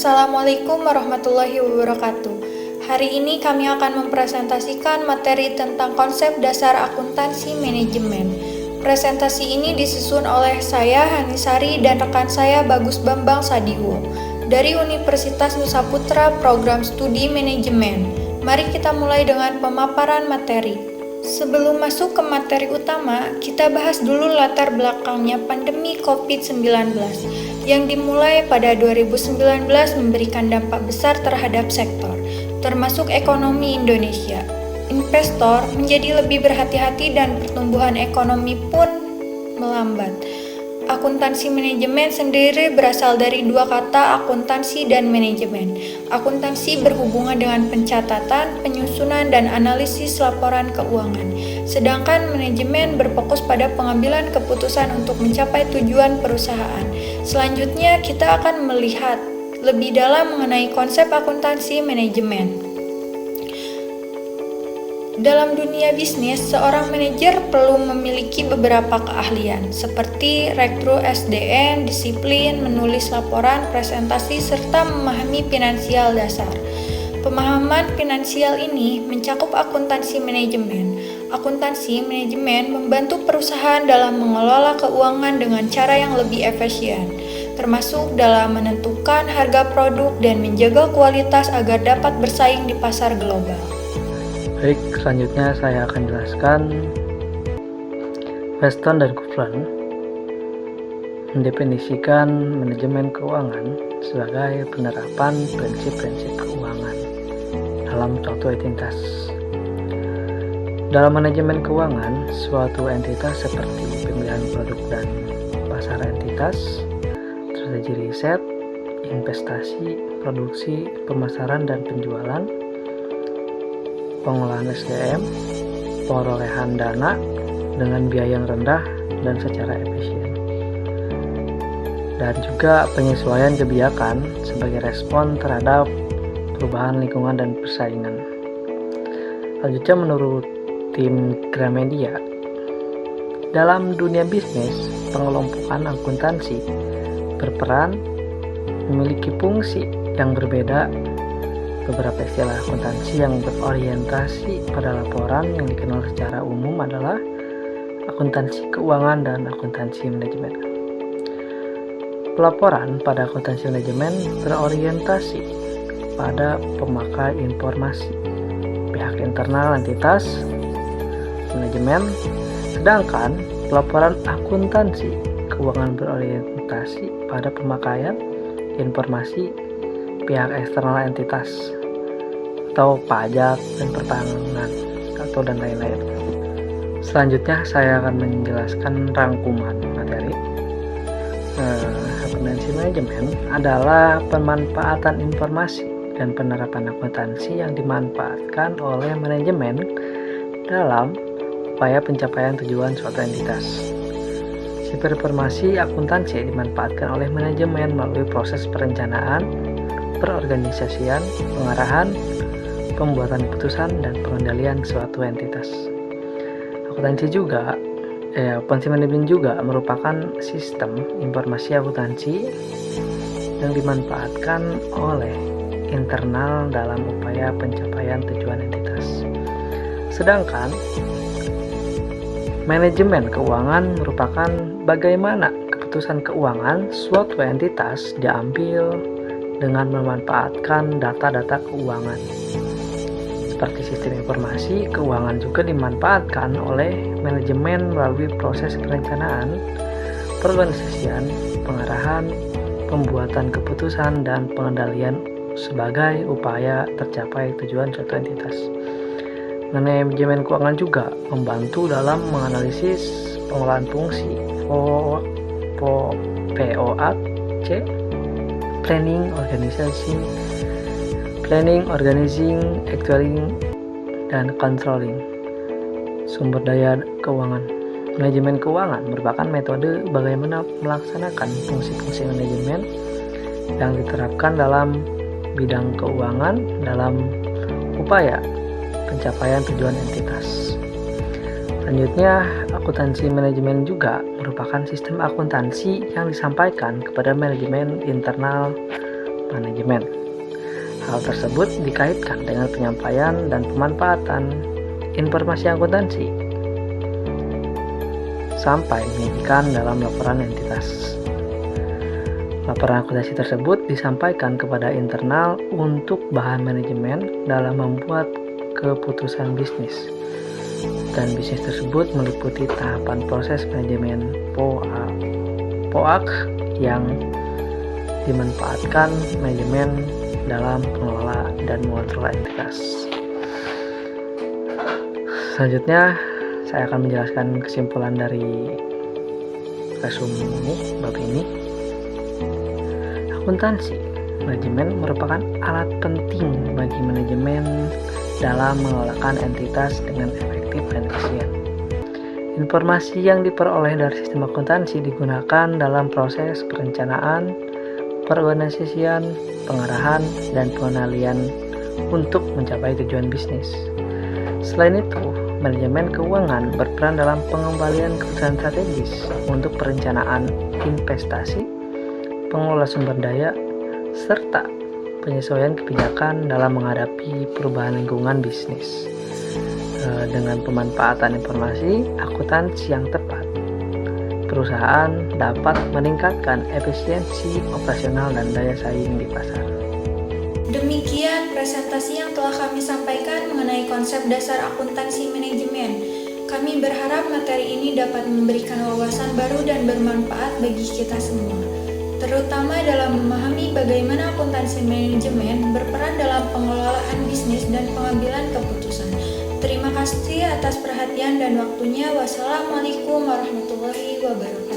Assalamualaikum warahmatullahi wabarakatuh. Hari ini kami akan mempresentasikan materi tentang konsep dasar akuntansi manajemen. Presentasi ini disusun oleh saya, Hanisari, dan rekan saya, Bagus Bambang Sadiwo, dari Universitas Nusa Putra, Program Studi Manajemen. Mari kita mulai dengan pemaparan materi. Sebelum masuk ke materi utama, kita bahas dulu latar belakangnya pandemi COVID-19 yang dimulai pada 2019 memberikan dampak besar terhadap sektor, termasuk ekonomi Indonesia. Investor menjadi lebih berhati-hati dan pertumbuhan ekonomi pun melambat. Akuntansi manajemen sendiri berasal dari dua kata akuntansi dan manajemen. Akuntansi berhubungan dengan pencatatan, penyusunan, dan analisis laporan keuangan. Sedangkan manajemen berfokus pada pengambilan keputusan untuk mencapai tujuan perusahaan. Selanjutnya kita akan melihat lebih dalam mengenai konsep akuntansi manajemen. Dalam dunia bisnis, seorang manajer perlu memiliki beberapa keahlian, seperti rekrut SDM, disiplin, menulis laporan, presentasi, serta memahami finansial dasar. Pemahaman finansial ini mencakup akuntansi manajemen. Akuntansi manajemen membantu perusahaan dalam mengelola keuangan dengan cara yang lebih efisien, termasuk dalam menentukan harga produk dan menjaga kualitas agar dapat bersaing di pasar global. Baik, selanjutnya saya akan jelaskan Weston dan Coupland mendefinisikan manajemen keuangan sebagai penerapan prinsip-prinsip keuangan dalam suatu entitas. Dalam manajemen keuangan, suatu entitas seperti pemilihan produk dan pasar entitas, strategi riset, investasi, produksi, pemasaran dan penjualan, pengolahan SDM, perolehan dana dengan biaya yang rendah dan secara efisien, dan juga penyesuaian kebijakan sebagai respon terhadap perubahan lingkungan dan persaingan. Selanjutnya, menurut tim Gramedia, dalam dunia bisnis, pengelompokan akuntansi berperan memiliki fungsi yang berbeda. Beberapa istilah akuntansi yang berorientasi pada laporan yang dikenal secara umum adalah akuntansi keuangan dan akuntansi manajemen. Pelaporan pada akuntansi manajemen berorientasi pada pemakai informasi, pihak internal entitas manajemen, sedangkan pelaporan akuntansi keuangan berorientasi pada pemakaian informasi pihak eksternal entitas atau pajak dan pertambangan atau dan lain-lain. Selanjutnya saya akan menjelaskan rangkuman materi. Akuntansi manajemen adalah pemanfaatan informasi dan penerapan akuntansi yang dimanfaatkan oleh manajemen dalam upaya pencapaian tujuan suatu entitas. Sifat informasi akuntansi dimanfaatkan oleh manajemen melalui proses perencanaan, perorganisasian, pengarahan, pembuatan keputusan, dan pengendalian suatu entitas. Akuntansi manajemen juga merupakan sistem informasi akuntansi yang dimanfaatkan oleh internal dalam upaya pencapaian tujuan entitas. Sedangkan manajemen keuangan merupakan bagaimana keputusan keuangan suatu entitas diambil dengan memanfaatkan data-data keuangan. Seperti sistem informasi keuangan juga dimanfaatkan oleh manajemen melalui proses perencanaan, perorganisasian, pengarahan, pembuatan keputusan, dan pengendalian sebagai upaya tercapai tujuan suatu entitas. Manajemen keuangan juga membantu dalam menganalisis pengolahan fungsi POAC, planning, organizing, actuating, dan controlling sumber daya keuangan. Manajemen keuangan merupakan metode bagaimana melaksanakan fungsi-fungsi manajemen yang diterapkan dalam bidang keuangan dalam upaya pencapaian tujuan entitas. Selanjutnya, akuntansi manajemen juga merupakan sistem akuntansi yang disampaikan kepada manajemen internal manajemen. Hal tersebut dikaitkan dengan penyampaian dan pemanfaatan informasi akuntansi sampai menyajikan dalam laporan entitas. Laporan akuntansi tersebut disampaikan kepada internal untuk bahan manajemen dalam membuat keputusan bisnis. Dan bisnis tersebut meliputi tahapan proses manajemen POAK yang dimanfaatkan manajemen dalam mengelola dan mengontrol entitas. Selanjutnya, saya akan menjelaskan kesimpulan dari resume bab ini. Akuntansi manajemen merupakan alat penting bagi manajemen dalam mengelolakan entitas dengan efektif dan efisien. Informasi yang diperoleh dari sistem akuntansi digunakan dalam proses perencanaan, perorganisasian, pengarahan, dan pengendalian untuk mencapai tujuan bisnis. Selain itu, manajemen keuangan berperan dalam pengembalian keputusan strategis untuk perencanaan investasi, pengelola sumber daya, serta penyesuaian kebijakan dalam menghadapi perubahan lingkungan bisnis. Dengan pemanfaatan informasi akuntansi yang tepat, perusahaan dapat meningkatkan efisiensi operasional dan daya saing di pasar. Demikian presentasi yang telah kami sampaikan mengenai konsep dasar akuntansi manajemen. Kami berharap materi ini dapat memberikan wawasan baru dan bermanfaat bagi kita semua, terutama dalam memahami bagaimana akuntansi manajemen berperan dalam pengelolaan bisnis dan pengambilan keputusan. Terima kasih atas perhatian dan waktunya. Wassalamualaikum warahmatullahi wabarakatuh.